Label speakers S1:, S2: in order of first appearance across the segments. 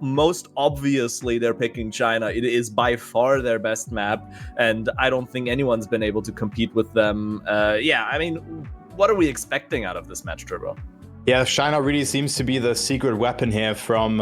S1: most obviously they're picking China. It is by far their best map, and I don't think anyone's been able to compete with them. Yeah, I mean, what are we expecting out of this match, Turbo?
S2: Yeah, China really seems to be the secret weapon here from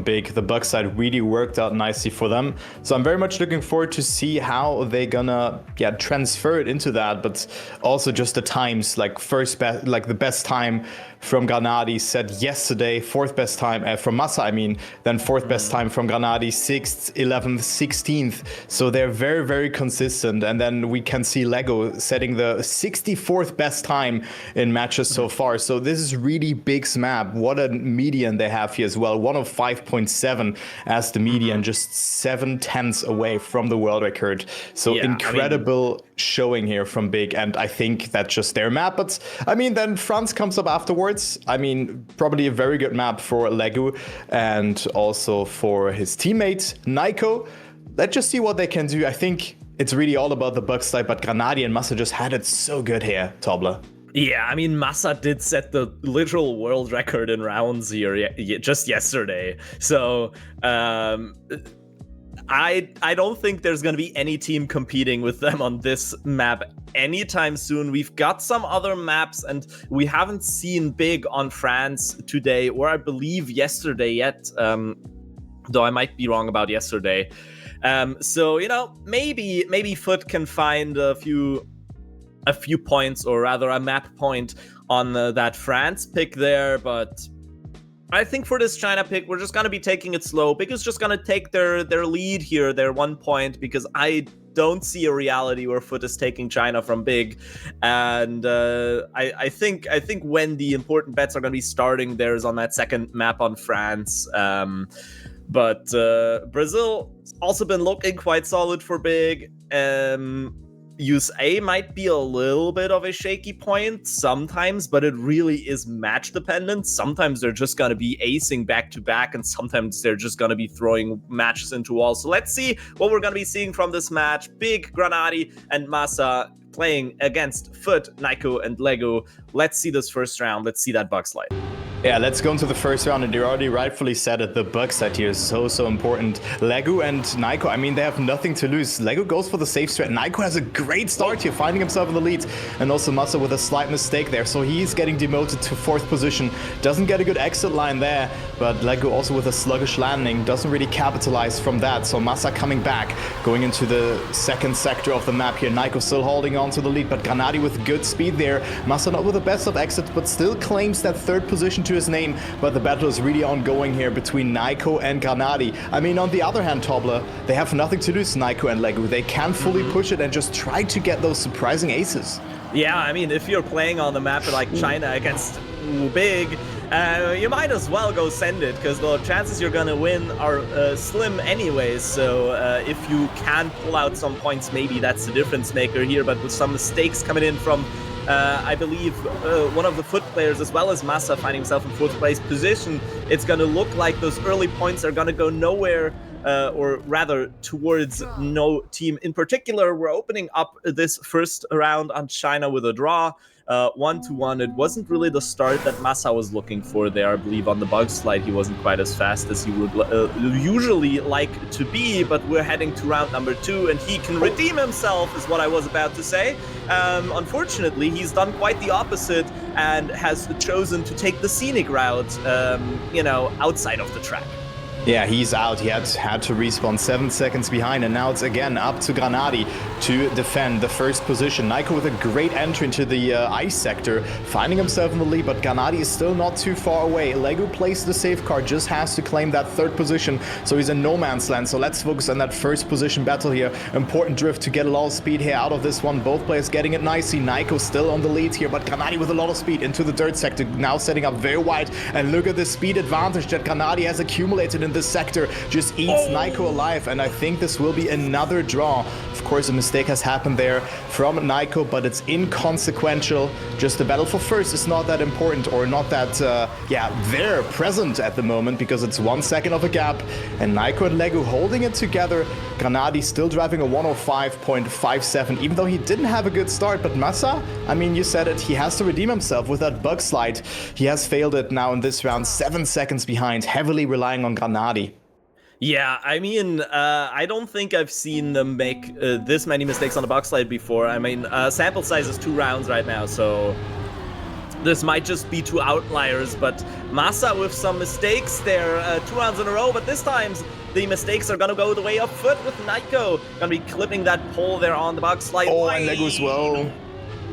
S2: Big. The bug side really worked out nicely for them. So I'm very much looking forward to see how they're gonna transfer it into that, but also just the times, like the best time from Granadi set yesterday, fourth best time from Massa, I mean, then fourth best time from Granadi, 6th, 11th, 16th. So they're very, very consistent. And then we can see Lego setting the 64th best time in matches so far. So this is really big map. What a median they have here as well. 1 of 5.7 as the median, just 7/10 away from the world record. So yeah, incredible showing here from Big. And I think that's just their map. But I mean, then France comes up afterwards. I mean, probably a very good map for Legu and also for his teammate, Naiko. Let's just see what they can do. I think it's really all about the bug side, but Granadi and Massa just had it so good here, Tobler.
S1: Yeah, I mean, Massa did set the literal world record in rounds here just yesterday. So, I don't think there's going to be any team competing with them on this map anytime soon. We've got some other maps, and we haven't seen Big on France today, or I believe yesterday yet, though I might be wrong about yesterday. So, you know, maybe FUT can find a few points, or rather a map point on that France pick there, but I think for this China pick, we're just going to be taking it slow. Big is just going to take their lead here, their 1 point, because I don't see a reality where FUT is taking China from Big. And I think when the important bets are going to be starting, there's on that second map on France. But Brazil also been looking quite solid for Big. USA might be a little bit of a shaky point sometimes, but it really is match dependent. Sometimes they're just going to be acing back to back, and sometimes they're just going to be throwing matches into walls. So let's see what we're going to be seeing from this match. Big, Granadi, and Massa playing against FUT, Naiko, and Lego. Let's see this first round. Let's see that bug slide.
S2: Yeah, let's go into the first round, and you already rightfully said it, the bug set here is so important. Legu and Naiko, I mean, they have nothing to lose. Legu goes for the safe strat. Naiko has a great start here, finding himself in the lead, and also Massa with a slight mistake there, so he's getting demoted to 4th position. Doesn't get a good exit line there, but Legu also with a sluggish landing, doesn't really capitalize from that, so Massa coming back, going into the 2nd sector of the map here. Naiko still holding on to the lead, but Granadi with good speed there. Massa not with the best of exits, but still claims that 3rd position to his name, but the battle is really ongoing here between Naiko and Granadi. I mean, on the other hand, Tobler, they have nothing to lose, Naiko and Legu. They can fully push it and just try to get those surprising aces.
S1: Yeah, I mean, if you're playing on the map like China against Big, you might as well go send it, because the chances you're gonna win are slim anyways. So if you can pull out some points, maybe that's the difference maker here. But with some mistakes coming in from I believe one of the FUT players, as well as Massa, finding himself in 4th place position, it's going to look like those early points are going to go nowhere, or rather towards no team in particular. We're opening up this first round on China with a draw. 1-1. It wasn't really the start that Massa was looking for there. I believe on the bug slide he wasn't quite as fast as he would usually like to be, but we're heading to round number 2, and he can redeem himself, is what I was about to say. Unfortunately, he's done quite the opposite and has chosen to take the scenic route, you know, outside of the track.
S2: Yeah, he's out. He had to respawn 7 seconds behind, and now it's again up to Granadi to defend the 1st position. Naiko with a great entry into the ice sector, finding himself in the lead, but Granadi is still not too far away. Lego plays the safe card, just has to claim that 3rd position, so he's in no man's land. So let's focus on that 1st position battle here. Important drift to get a lot of speed here out of this one. Both players getting it nicely. Naiko still on the lead here, but Granadi with a lot of speed into the dirt sector, now setting up very wide, and look at the speed advantage that Granadi has accumulated in this sector. Just eats Naiko alive, and I think this will be another draw. Of course, a mistake has happened there from Naiko, but it's inconsequential. Just the battle for 1st is not that important, or not that, they're present at the moment, because it's 1 second of a gap, and Naiko and Legu holding it together. Granadi still driving a 105.57, even though he didn't have a good start. But Massa, I mean, you said it, he has to redeem himself with that bug slide. He has failed it now in this round, 7 seconds behind, heavily relying on Granadi.
S1: Yeah, I mean, I don't think I've seen them make this many mistakes on the box slide before. I mean, sample size is 2 rounds right now, so this might just be 2 outliers, but Massa with some mistakes there, 2 rounds in a row, but this time the mistakes are gonna go the way of FUT with Naiko. Gonna be clipping that pole there on the box slide.
S2: Oh, and Lego as well.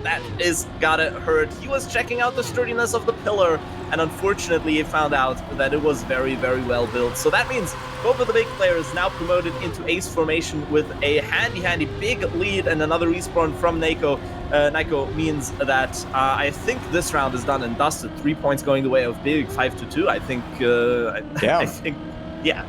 S1: That is gotta hurt. He was checking out the sturdiness of the pillar, and unfortunately he found out that it was very, very well built. So that means both of the big players now promoted into ace formation with a handy big lead, and another respawn from Naiko. Naiko means that I think this round is done and dusted. 3 points going the way of big, 5-2. I think. I think. Yeah.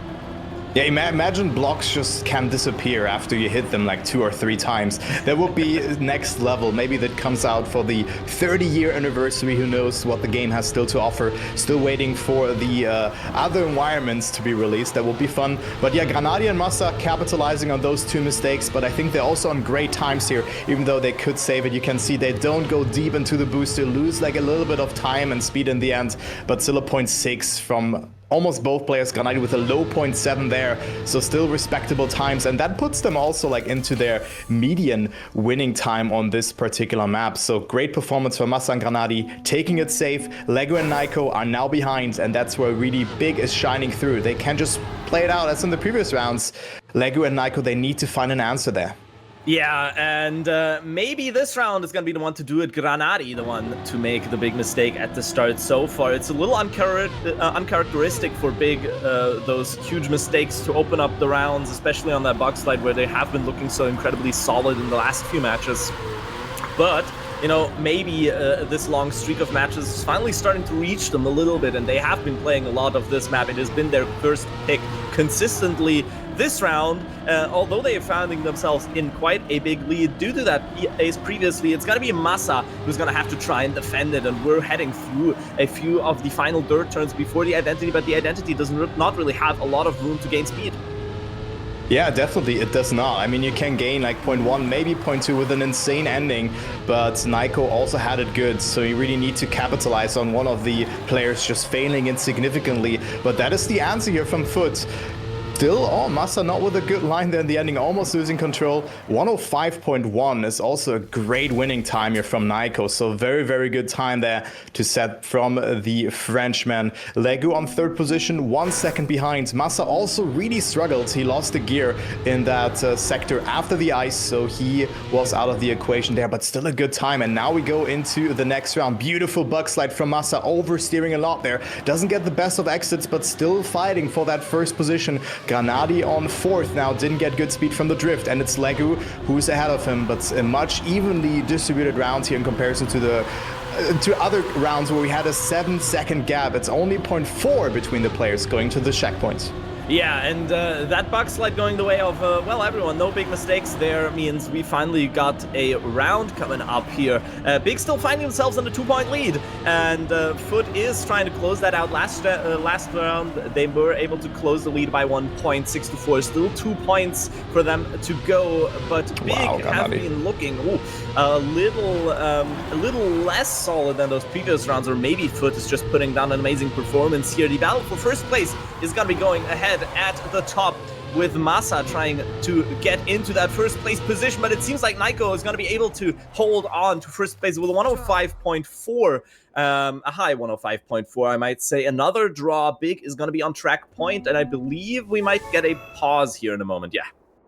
S2: Yeah, imagine blocks just can disappear after you hit them like 2 or 3 times. That would be next level. Maybe that comes out for the 30-year anniversary. Who knows what the game has still to offer. Still waiting for the other environments to be released. That would be fun. But yeah, Granadi and Massa capitalizing on those 2 mistakes. But I think they're also on great times here. Even though they could save it, you can see they don't go deep into the booster. Lose like a little bit of time and speed in the end. But still a 0.6 from almost both players. Granadi with a low 0.7 there, so still respectable times, and that puts them also like into their median winning time on this particular map. So great performance for Massa and Granadi, taking it safe. Lego and Naiko are now behind, and that's where really big is shining through. They can't just play it out as in the previous rounds. Lego and Naiko, they need to find an answer there.
S1: Yeah, and maybe this round is going to be the one to do it. Granadi, the one to make the big mistake at the start so far. It's a little uncharacteristic for Big, those huge mistakes to open up the rounds, especially on that box slide where they have been looking so incredibly solid in the last few matches. But, you know, maybe this long streak of matches is finally starting to reach them a little bit, and they have been playing a lot of this map. It has been their first pick consistently this round, although they are finding themselves in quite a big lead due to that ace previously. It's going to be Massa who's going to have to try and defend it, and we're heading through a few of the final dirt turns before the Identity, but the Identity does not really have a lot of room to gain speed.
S2: Yeah, definitely, it does not. I mean, you can gain like 0.1, maybe 0.2 with an insane ending, but Naiko also had it good, so you really need to capitalize on one of the players just failing insignificantly. But that is the answer here from FUT. Still, oh, Massa not with a good line there in the ending, almost losing control. 105.1 is also a great winning time here from Naiko, so very, very good time there to set from the Frenchman. Legu on 3rd position, 1 second behind. Massa also really struggled. He lost the gear in that sector after the ice, so he was out of the equation there, but still a good time. And now we go into the next round. Beautiful bug slide from Massa, oversteering a lot there. Doesn't get the best of exits, but still fighting for that 1st position. Granadi on 4th now, didn't get good speed from the drift, and it's Legu who's ahead of him, but a much evenly distributed round here in comparison to the other rounds where we had a 7-second gap. It's only 0.4 between the players going to the checkpoints.
S1: Yeah, and that bug slide going the way of, well, everyone. No big mistakes there means we finally got a round coming up here. Big still finding themselves in a 2-point lead, and FUT is trying to close that out. Last round, they were able to close the lead by 1 point, 6-4. Still 2 points for them to go, but Big have been looking a little less solid than those previous rounds, or maybe FUT is just putting down an amazing performance here. The battle for 1st place is going to be going ahead at the top, with Massa trying to get into that 1st place position, but it seems like Naiko is going to be able to hold on to 1st place with a 105.4, a high 105.4, I might say. Another draw. Big is going to be on track point, and I believe we might get a pause here in a moment.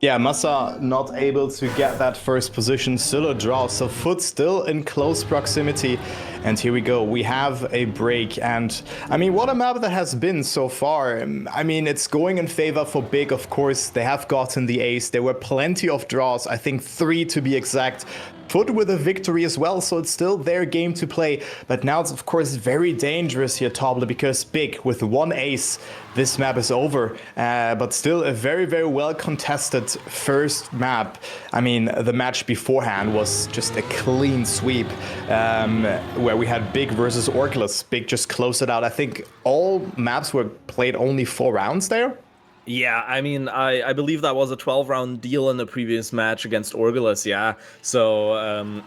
S2: Yeah, Massa not able to get that 1st position, still a draw, so FUT still in close proximity. And here we go, we have a break, and I mean, what a map that has been so far. I mean, it's going in favor for Big, of course. They have gotten the ace. There were plenty of draws, I think 3 to be exact. FUT with a victory as well, so it's still their game to play. But now it's, of course, very dangerous here, Toble, because Big, with 1 ace, this map is over. But still a very, very well contested 1st map. I mean, the match beforehand was just a clean sweep, where we had Big versus Orculus. Big just closed it out. I think all maps were played only 4 rounds there.
S1: Yeah, I mean, I believe that was a 12-round deal in the previous match against Orgulus, yeah. So,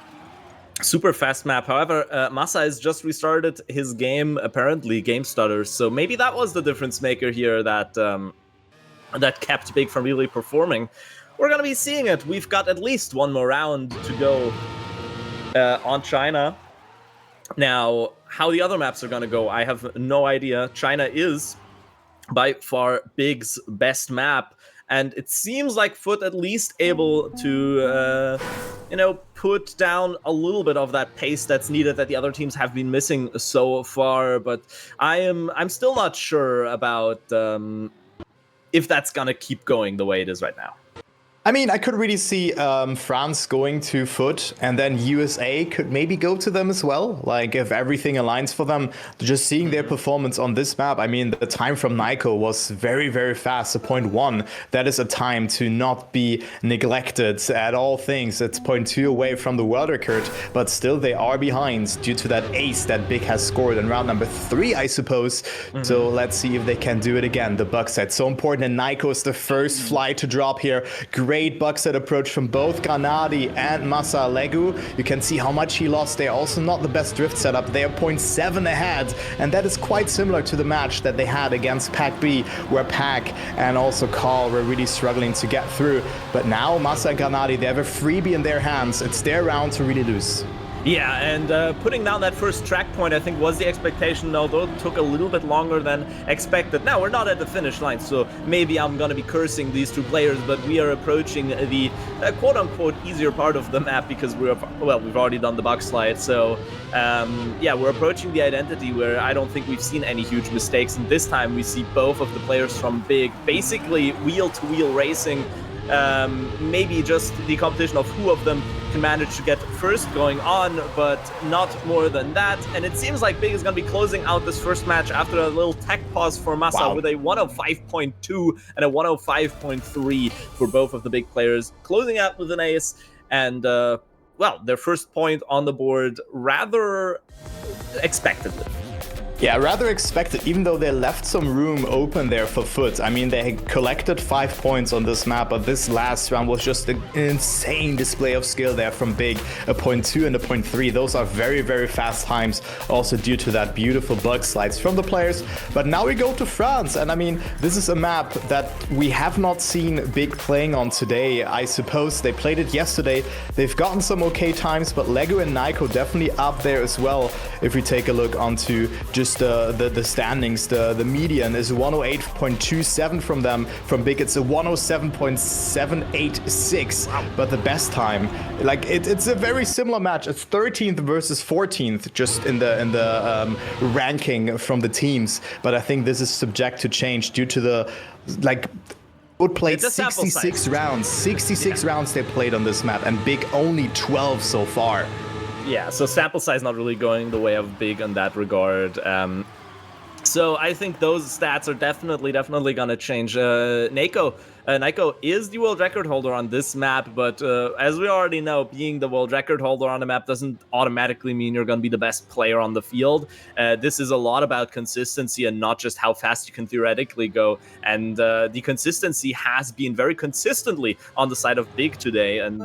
S1: super fast map. However, Massa has just restarted his game, apparently, game stutter. So maybe that was the difference maker here, that that kept Big from really performing. We're going to be seeing it. We've got at least one more round to go on China. Now, how the other maps are going to go, I have no idea. China is by far Big's best map, and it seems like FUT at least able to, put down a little bit of that pace that's needed that the other teams have been missing so far. But I'm still not sure about if that's gonna keep going the way it is right now.
S2: I mean, I could really see France going to FUT, and then USA could maybe go to them as well. Like, if everything aligns for them, just seeing their performance on this map. I mean, the time from Nyko was very, very fast. So 0.1, that is a time to not be neglected at all things. It's 0.2 away from the world record, but still they are behind due to that ace that Big has scored in round number 3, I suppose. So let's see if they can do it again. The bug set, so important, and Nyko is the first flight to drop here. Great bug set approach from both Granadi and Massa Legu. You can see how much he lost there. Also not the best drift setup. They are 0.7 ahead, and that is quite similar to the match that they had against Pac B, where Pac and also Carl were really struggling to get through. But now Massa and Granadi, they have a freebie in their hands. It's their round to really lose.
S1: Yeah, and putting down that first track point, I think, was the expectation, although it took a little bit longer than expected. Now, we're not at the finish line, so maybe I'm going to be cursing these two players, but we are approaching the quote-unquote easier part of the map because we've already done the bug slide. So, yeah, we're approaching the identity where I don't think we've seen any huge mistakes, and this time we see both of the players from Big basically wheel-to-wheel racing. Maybe just the competition of who of them can manage to get first going on, but not more than that. And it seems like Big is going to be closing out this first match after a little tech pause for Massa with a 105.2 and a 105.3 for both of the Big players, closing out with an ace. And, their first point on the board rather expectedly.
S2: Yeah, rather expected, even though they left some room open there for FUT. I mean, they collected 5 points on this map, but this last round was just an insane display of skill there from Big. A 0.2 and a 0.3. Those are very, very fast times, also due to that beautiful bug slides from the players. But now we go to France, and I mean, this is a map that we have not seen Big playing on today. I suppose they played it yesterday. They've gotten some okay times, but Lego and Nyko definitely up there as well. If we take a look onto just the standings, the median is 108.27 from them. From Big, it's a 107.786. But the best time, like it's a very similar match. It's 13th versus 14th, just in the ranking from the teams. But I think this is subject to change due to the FUT played 66 rounds. 66 rounds they played on this map, and Big only 12 so far.
S1: Yeah, so sample size not really going the way of Big in that regard. So I think those stats are definitely going to change. Nyko is the world record holder on this map, but as we already know, being the world record holder on a map doesn't automatically mean you're going to be the best player on the field. This is a lot about consistency and not just how fast you can theoretically go. And the consistency has been very consistently on the side of Big today. And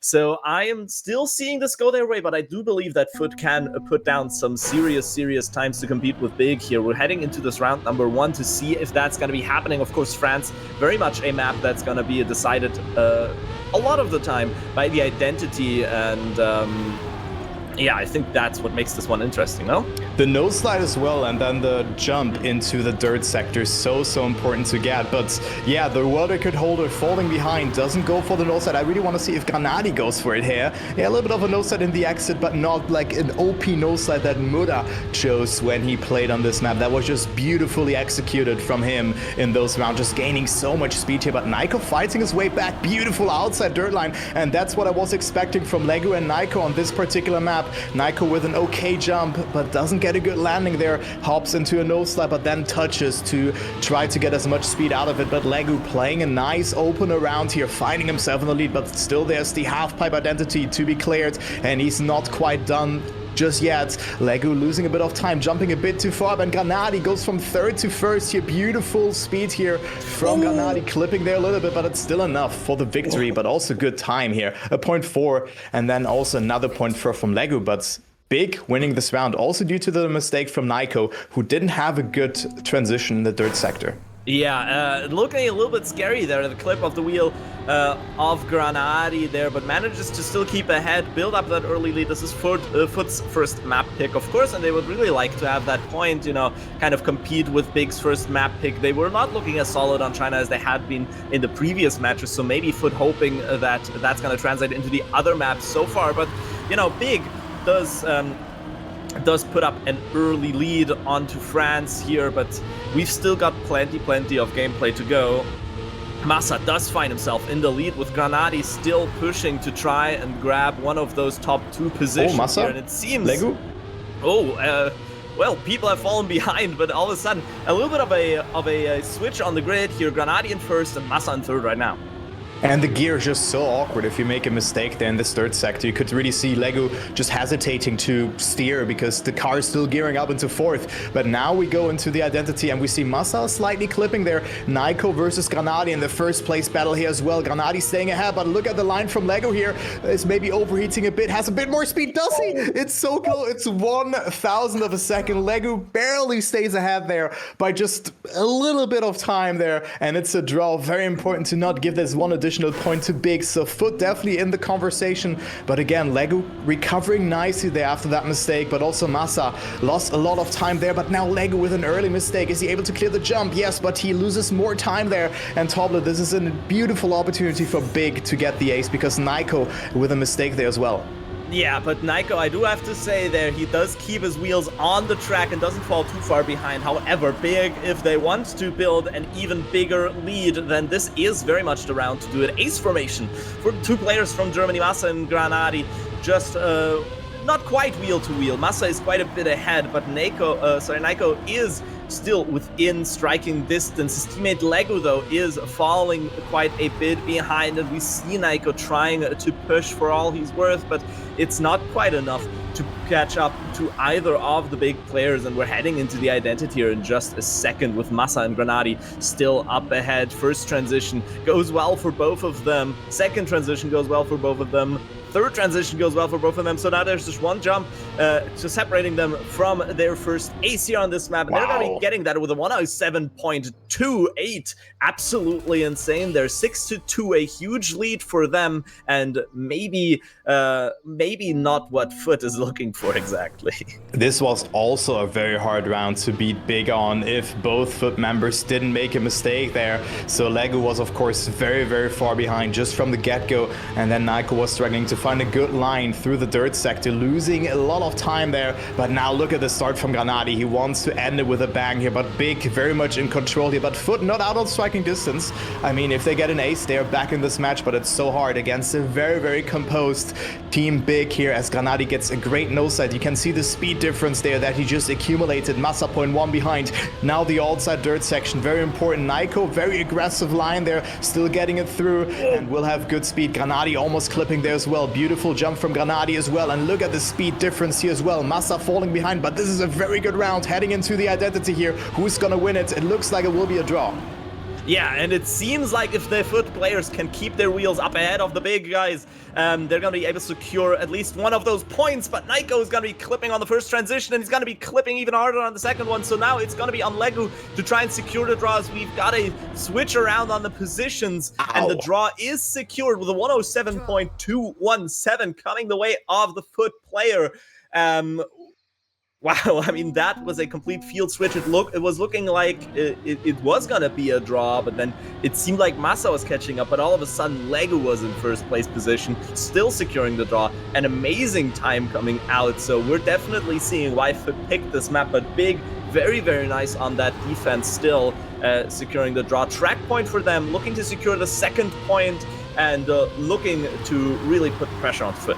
S1: so I am still seeing this go their way, but I do believe that FUT can put down some serious times to compete with Big here. We're heading into this round number 1 to see if that's going to be happening. Of course, France, very much a map that's going to be decided a lot of the time by the identity, and yeah, I think that's what makes this one interesting, no?
S2: The nose slide as well, and then the jump into the dirt sector is so important to get. But yeah, the world record holder falling behind doesn't go for the nose slide. I really want to see if Granadi goes for it here. Yeah, a little bit of a nose slide in the exit, but not like an OP nose slide that Muda chose when he played on this map. That was just beautifully executed from him in those rounds, just gaining so much speed here. But Nyko fighting his way back, beautiful outside dirt line, and that's what I was expecting from Legu and Nyko on this particular map. Nyko with an okay jump, but doesn't get a good landing there. Hops into a nose slide, but then touches to try to get as much speed out of it. But Legu playing a nice open around here, finding himself in the lead, but still there's the half-pipe identity to be cleared, and he's not quite done just yet. Legu losing a bit of time, jumping a bit too far, and Granadi goes from 3rd to 1st here. Beautiful speed here from Granadi, clipping there a little bit, but it's still enough for the victory, but also good time here. A 0.4, and then also another 0.4 from Legu, but Big winning this round also due to the mistake from Nyko, who didn't have a good transition in the dirt sector.
S1: Yeah, looking a little bit scary there, the clip of the wheel of Granadi there, but manages to still keep ahead, build up that early lead. This is FUT's first map pick, of course, and they would really like to have that point, you know, kind of compete with Big's first map pick. They were not looking as solid on China as they had been in the previous matches, so maybe FUT hoping that that's going to translate into the other maps so far, but, you know, Big does put up an early lead onto France here, but we've still got plenty of gameplay to go. Massa does find himself in the lead with Granadi still pushing to try and grab one of those top 2 positions.
S2: Massa?
S1: Here, and it seems...
S2: Legu?
S1: Well, people have fallen behind, but all of a sudden, a little bit of a switch on the grid here. Granadi in first and Massa in third right now.
S2: And the gear is just so awkward. If you make a mistake there in this third sector, you could really see Legu just hesitating to steer because the car is still gearing up into fourth. But now we go into the identity and we see Massa slightly clipping there. Naiko versus Granadi in the first place battle here as well. Granadi staying ahead, but look at the line from Legu here. Is maybe overheating a bit, has a bit more speed, does he? It's so close. It's 1,000th of a second. Legu barely stays ahead there by just a little bit of time there. And it's a draw. Very important to not give this one additional point to Big, so FUT definitely in the conversation, but again Legu recovering nicely there after that mistake, but also Massa lost a lot of time there, but now Legu with an early mistake. Is he able to clear the jump? Yes, but he loses more time there, and Toble, this is a beautiful opportunity for Big to get the ace because Naiko with a mistake there as well.
S1: Yeah, but Naiko, I do have to say there, he does keep his wheels on the track and doesn't fall too far behind. However, Big, if they want to build an even bigger lead, then this is very much the round to do it. Ace formation for 2 players from Germany, Massa and Granadi, just not quite wheel to wheel. Massa is quite a bit ahead, but Naiko is still within striking distance. His teammate Legu, though, is falling quite a bit behind, and we see Naiko trying to push for all he's worth, but it's not quite enough to catch up to either of the big players, and we're heading into the identity here in just a second with Massa and Granadi still up ahead. First transition goes well for both of them. Second transition goes well for both of them. Third transition goes well for both of them, so now there's just one jump just separating them from their first ace here on this map. And they're going to be getting that with a 107.28. Absolutely insane. They're 6-2, a huge lead for them, and maybe not what FUT is looking for exactly.
S2: This was also a very hard round to beat Big on if both FUT members didn't make a mistake there. So Legu was, of course, very far behind just from the get-go, and then Naiko was struggling to find a good line through the dirt sector, losing a lot of time there. But now look at the start from Granadi. He wants to end it with a bang here, but Big very much in control here, but FUT not out on striking distance. I mean, if they get an ace, they're back in this match, but it's so hard against a very composed team Big here as Granadi gets a great no side. You can see the speed difference there that he just accumulated. Massa 0.1 behind. Now the outside dirt section, very important. Naiko, very aggressive line there, still getting it through, and will have good speed. Granadi almost clipping there as well. Beautiful jump from Granadi as well, and look at the speed difference here as well. Massa falling behind, but this is a very good round heading into the identity here. Who's gonna win it? It looks like it will be a draw.
S1: Yeah, and it seems like if the FUT players can keep their wheels up ahead of the big guys, they're going to be able to secure at least one of those points. But Naiko is going to be clipping on the first transition, and he's going to be clipping even harder on the second one. So now it's going to be on Legu to try and secure the draws. We've got a switch around on the positions, and the draw is secured with a 107.217 coming the way of the FUT player. Wow, I mean, that was a complete field switch. It was looking like it was gonna be a draw, but then it seemed like Massa was catching up, but all of a sudden Legu was in first place position, still securing the draw. An amazing time coming out, so we're definitely seeing why FUT picked this map, but Big, very nice on that defense still, securing the draw. Track point for them, looking to secure the second point, and looking to really put pressure on FUT.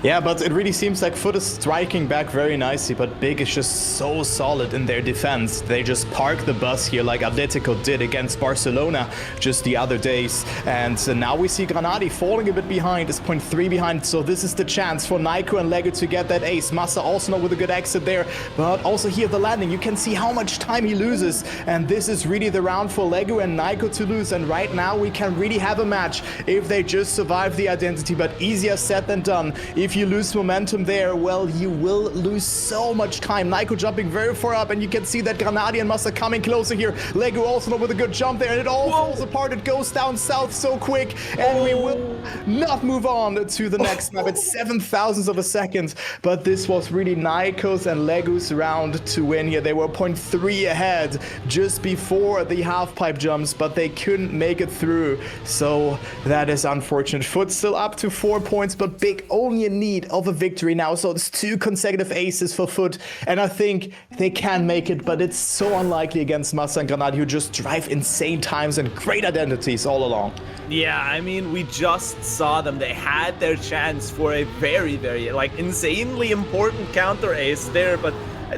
S2: Yeah, but it really seems like FUT is striking back very nicely, but Big is just so solid in their defense. They just park the bus here like Atletico did against Barcelona just the other days. And now we see Granadi falling a bit behind, is 0.3 behind, so this is the chance for Naiko and Legu to get that ace. Massa also not with a good exit there, but also here the landing. You can see how much time he loses, and this is really the round for Legu and Naiko to lose. And right now we can really have a match if they just survive the identity, but easier said than done. If if you lose momentum there, well, you will lose so much time. Naiko jumping very far up, and you can see that Granadi and Massa coming closer here. Lego also with a good jump there, and it all falls apart. It goes down south so quick, and we will not move on to the next map. It's 7,000ths of a second, but this was really Naiko's and Lego's round to win here. They were 0.3 ahead just before the half-pipe jumps, but they couldn't make it through, so that is unfortunate. FUT still up to 4 points, but Big only in need of a victory now, so it's 2 consecutive aces for FUT, and I think they can make it, but it's so unlikely against Massa and Granadi, who just drive insane times and great identities all along.
S1: Yeah, I mean, we just saw them. They had their chance for a very, very, insanely important counter ace there, but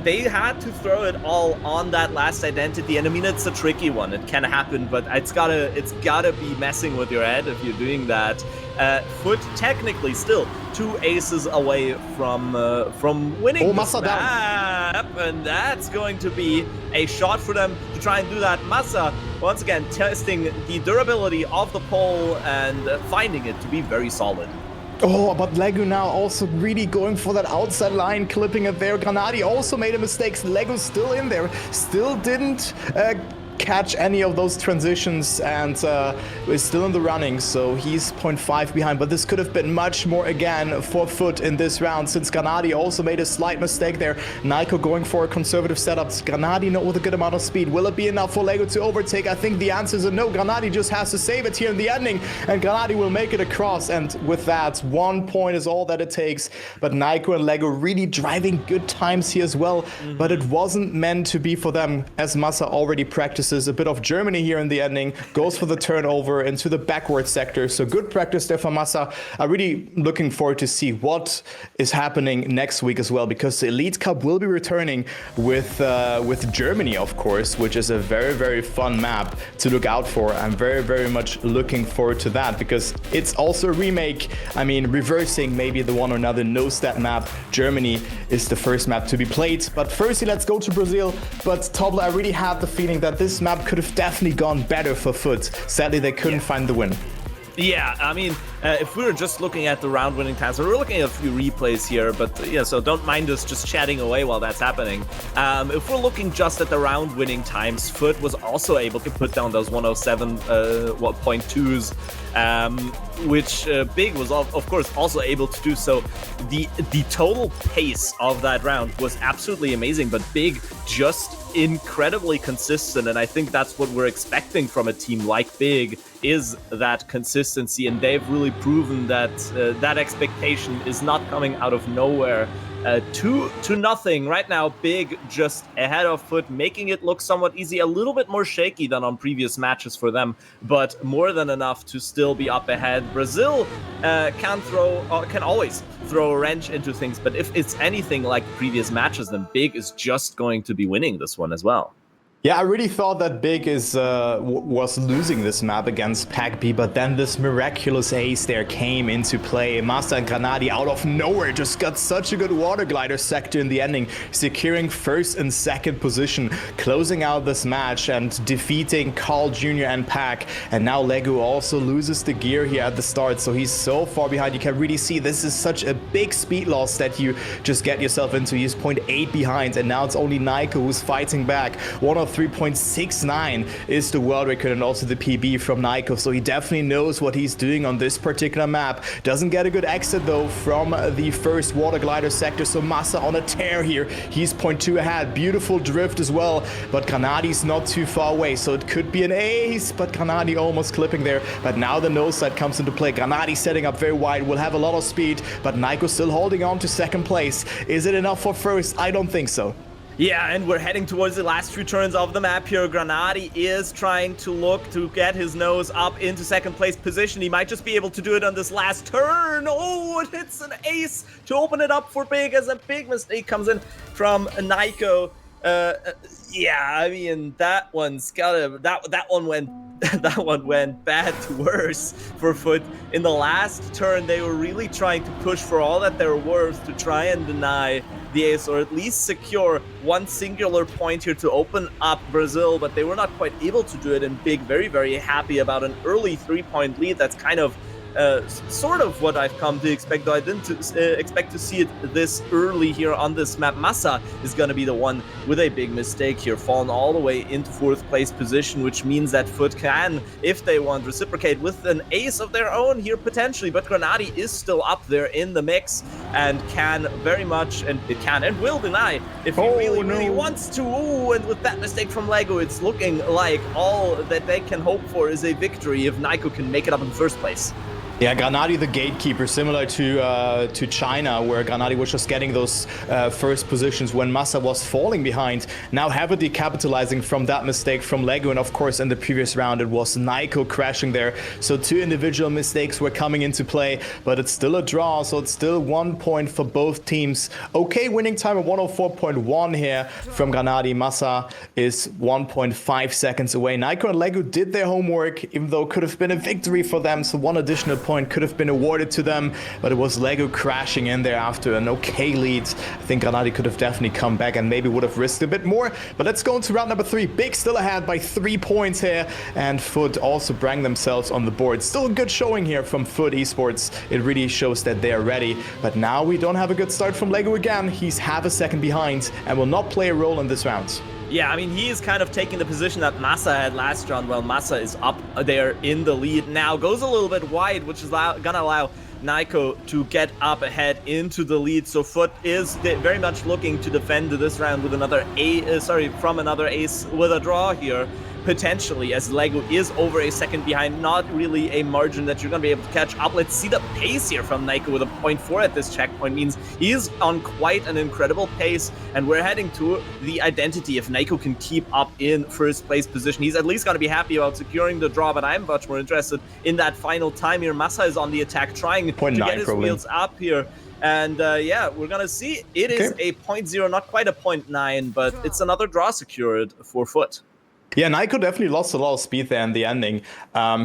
S1: they had to throw it all on that last identity, and I mean, it's a tricky one. It can happen, but it's gotta be messing with your head if you're doing that. FUT technically still 2 aces away from winning this map, and that's going to be a shot for them to try and do that. Massa, once again, testing the durability of the pole and finding it to be very solid.
S2: Oh, but Lego now also really going for that outside line, clipping it there. Granadi also made a mistake. Lego's still in there, still didn't catch any of those transitions, and is still in the running, so he's 0.5 behind, but this could have been much more again for FUT in this round, since Granadi also made a slight mistake there. Naiko going for a conservative setup. Granadi not with a good amount of speed. Will it be enough for Lego to overtake? I think the answer is a no. Granadi just has to save it here in the ending, and Granadi will make it across, and with that, 1 point is all that it takes. But Naiko and Lego really driving good times here as well, but it wasn't meant to be for them, as Massa already practiced a bit of Germany here in the ending, goes for the turnover into the backward sector. So good practice there for Massa. I'm really looking forward to see what is happening next week as well, because the Elite Cup will be returning with Germany, of course, which is a very, very fun map to look out for. I'm very, very much looking forward to that, because it's also a remake. I mean, reversing maybe the one or another knows that map. Germany is the first map to be played. But firstly, let's go to Brazil. But Tobler, I really had the feeling that this map could have definitely gone better for FUT. Sadly, they couldn't find the win.
S1: Yeah, I mean, if we were just looking at the round winning times, we're looking at a few replays here, but yeah, so don't mind us just chatting away while that's happening. If we're looking just at the round winning times, FUT was also able to put down those 107.2s, which Big was of course also able to do so. The total pace of that round was absolutely amazing, but Big just incredibly consistent, and I think that's what we're expecting from a team like Big, is that consistency, and they've really proven that that expectation is not coming out of nowhere. 2-0 right now. Big just ahead of FUT, making it look somewhat easy, a little bit more shaky than on previous matches for them, but more than enough to still be up ahead. Brazil can always throw a wrench into things, but if it's anything like previous matches, then Big is just going to be winning this one as well.
S2: Yeah, I really thought that Big was losing this map against Pack B, but then this miraculous ace there came into play. Massa and Granadi out of nowhere just got such a good water glider sector in the ending, securing first and second position, closing out this match and defeating Carl Jr. and Pack. And now Lego also loses the gear here at the start, so he's so far behind. You can really see this is such a big speed loss that you just get yourself into. He's 0.8 behind, and now it's only Naiko who's fighting back. 3.69 is the world record and also the PB from Naiko, so he definitely knows what he's doing on this particular map. Doesn't get a good exit though from the first water glider sector, so Massa on a tear here. He's 0.2 ahead. Beautiful drift as well, but Granadi's not too far away, so it could be an ace, but Granadi almost clipping there. But now the nose side comes into play. Granadi setting up very wide, will have a lot of speed, but Naiko still holding on to second place. Is it enough for first? I don't think so.
S1: Yeah, and we're heading towards the last few turns of the map here. Granadi is trying to look to get his nose up into second place position. He might just be able to do it on this last turn. Oh, and it's an ace to open it up for Big, as a big mistake comes in from Naiko. Yeah, I mean, that one's gotta, that one went bad to worse for FUT. In the last turn, they were really trying to push for all that they're worth to try and deny the ace, or at least secure one singular point here to open up Brazil, but they were not quite able to do it, and Big very, very happy about an early 3-point lead that's kind of sort of what I've come to expect, though I didn't expect to see it this early here on this map. Massa is going to be the one with a big mistake here, falling all the way into 4th place position, which means that FUT can, if they want, reciprocate with an ace of their own here potentially, but Granati is still up there in the mix and can very much, and it can and will deny if he really wants to. Ooh, and with that mistake from Lego, it's looking like all that they can hope for is a victory if Naiko can make it up in 1st place.
S2: Yeah, Granati the gatekeeper, similar to China, where Granati was just getting those first positions when Massa was falling behind. Now heavily capitalizing from that mistake from Lego, and of course in the previous round it was Naiko crashing there. So 2 individual mistakes were coming into play, but it's still a draw, so it's still 1 point for both teams. Okay, winning time of 104.1 here from Granati. Massa is 1.5 seconds away. Naiko and Lego did their homework, even though it could have been a victory for them, so 1 additional point could have been awarded to them, but it was Lego crashing in there after an okay lead. I think Granati could have definitely come back and maybe would have risked a bit more. But let's go into round number 3. Big still ahead by 3 points here, and FUT also bring themselves on the board. Still a good showing here from FUT Esports. It really shows that they are ready. But now we don't have a good start from Lego again. He's half a second behind and will not play a role in this round.
S1: Yeah, I mean, he is kind of taking the position that Massa had last round, while Massa is up there in the lead now. Goes a little bit wide, which is gonna allow Naiko to get up ahead into the lead. So FUT is very much looking to defend this round with another from another ace with a draw here. Potentially, as Lego is over a second behind, not really a margin that you're going to be able to catch up. Let's see the pace here from Naiko with a 0.4 at this checkpoint. Means he's on quite an incredible pace, and we're heading to the identity. If Naiko can keep up in 1st place position, he's at least going to be happy about securing the draw, but I'm much more interested in that final time here. Massa is on the attack, trying to get his wheels up here. And yeah, we're going to see. It is a 0.0, not quite a 0.9, but it's another draw secured for FUT.
S2: Yeah, Naiko definitely lost a lot of speed there in the ending.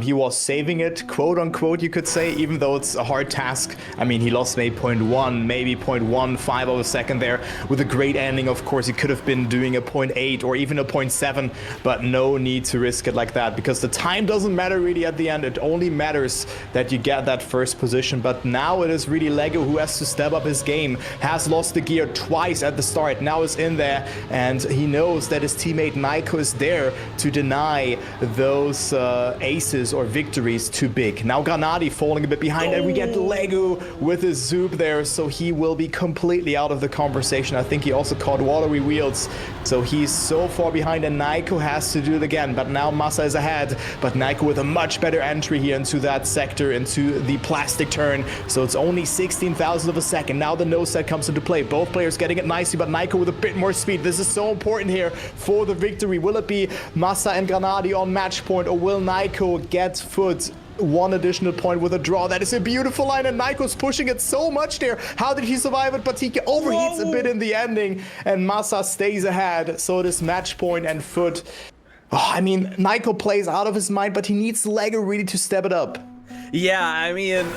S2: He was saving it, quote unquote, you could say, even though it's a hard task. I mean, he lost maybe 0.1, maybe 0.15 of a second there. With a great ending, of course, he could have been doing a 0.8 or even a 0.7, but no need to risk it like that, because the time doesn't matter really at the end. It only matters that you get that 1st position. But now it is really Lego who has to step up his game. Has lost the gear twice at the start, now is in there, and he knows that his teammate Naiko is there to deny those aces or victories too big. Now Granati falling a bit behind, and we get Lego with his zoop there, so he will be completely out of the conversation. I think he also caught watery wheels, so he's so far behind, and Naiko has to do it again. But now Massa is ahead, but Naiko with a much better entry here into that sector, into the plastic turn, so it's only 16,000 of a second. Now the no set comes into play. Both players getting it nicely, but Naiko with a bit more speed. This is so important here for the victory. Will it be Massa and Granati on match point, or will Naiko get FUT 1 additional point with a draw? That is a beautiful line, and Naiko's pushing it so much there. How did he survive it? But he overheats a bit in the ending, and Massa stays ahead. So it is match point and FUT. Oh, I mean, Naiko plays out of his mind, but he needs Lego really to step it up.
S1: Yeah, I mean,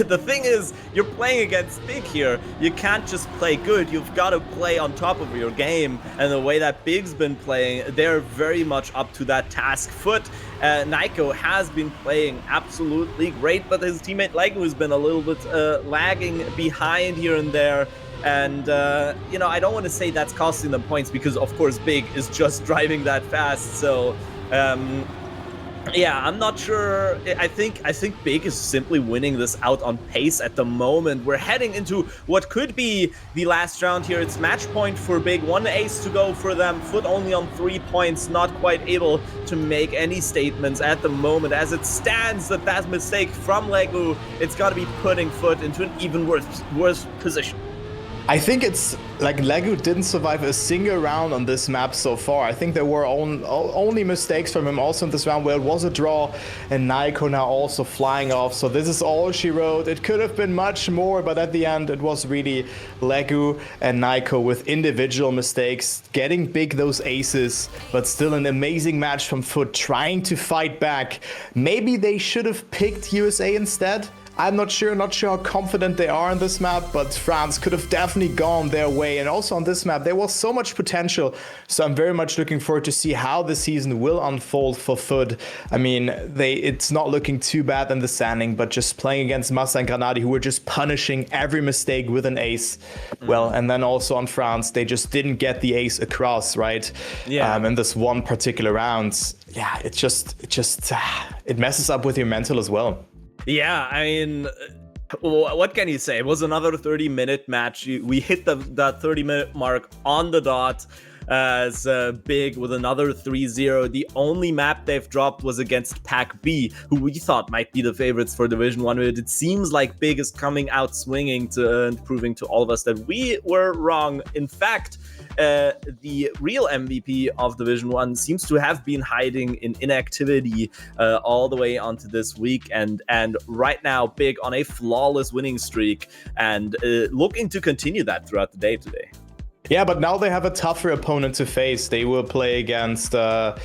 S1: the thing is, you're playing against Big here. You can't just play good, you've got to play on top of your game. And the way that Big's been playing, they're very much up to that task. FUT, Naiko has been playing absolutely great, but his teammate Lego has been a little bit lagging behind here and there. And, you know, I don't want to say that's costing them points, because, of course, Big is just driving that fast. So, yeah, I'm not sure. I think Big is simply winning this out on pace at the moment. We're heading into what could be the last round here. It's match point for Big. 1 ace to go for them. FUT only on 3 points, not quite able to make any statements at the moment. As it stands, that mistake from Lego, it's got to be putting FUT into an even worse position.
S2: I think it's like Lego didn't survive a single round on this map so far. I think there were only mistakes from him also in this round where it was a draw, and Naiko now also flying off. So this is all she wrote. It could have been much more, but at the end it was really Lego and Naiko with individual mistakes, getting Big those aces, but still an amazing match from FUT, trying to fight back. Maybe they should have picked USA instead. I'm not sure how confident they are on this map, but France could have definitely gone their way. And also on this map, there was so much potential. So I'm very much looking forward to see how the season will unfold for FUT. I mean, it's not looking too bad in the standing, but just playing against Massa and Granadi, who were just punishing every mistake with an ace. Well, and then also on France, they just didn't get the ace across, right?
S1: Yeah.
S2: In this one particular round. Yeah, it messes up with your mental as well.
S1: Yeah, I mean, what can you say? It was another 30-minute match. We hit that 30-minute mark on the dot as Big with another 3-0. The only map they've dropped was against Pack B, who we thought might be the favorites for Division 1. But it seems like Big is coming out swinging and proving to all of us that we were wrong. In fact, the real MVP of Division 1 seems to have been hiding in inactivity all the way onto this week, and right now Big on a flawless winning streak and looking to continue that throughout the day today.
S2: Yeah, but now they have a tougher opponent to face. They will play against the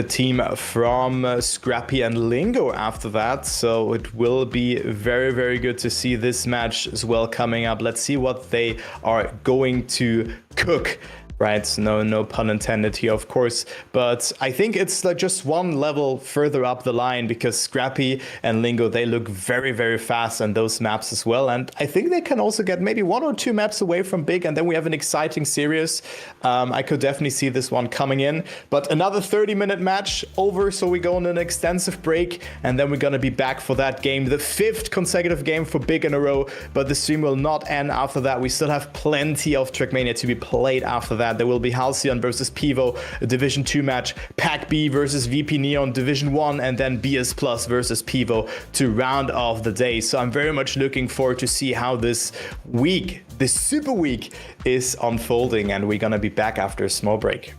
S2: team from Scrappy and Lingo after that. So it will be very, very good to see this match as well coming up. Let's see what they are going to cook. Right, no pun intended here, of course, but I think it's like just one level further up the line, because Scrappy and Lingo, they look very, very fast on those maps as well, and I think they can also get maybe 1 or 2 maps away from Big, and then we have an exciting series. I could definitely see this one coming in, but another 30-minute match over, so we go on an extensive break, and then we're gonna be back for that game, the 5th consecutive game for Big in a row, but the stream will not end after that. We still have plenty of Trackmania to be played after that. There will be Halcyon versus Pivo, a Division 2 match, Pack B versus VP Neon, Division 1, and then BS Plus versus Pivo to round off the day. So I'm very much looking forward to see how this week, this super week, is unfolding, and we're gonna be back after a small break.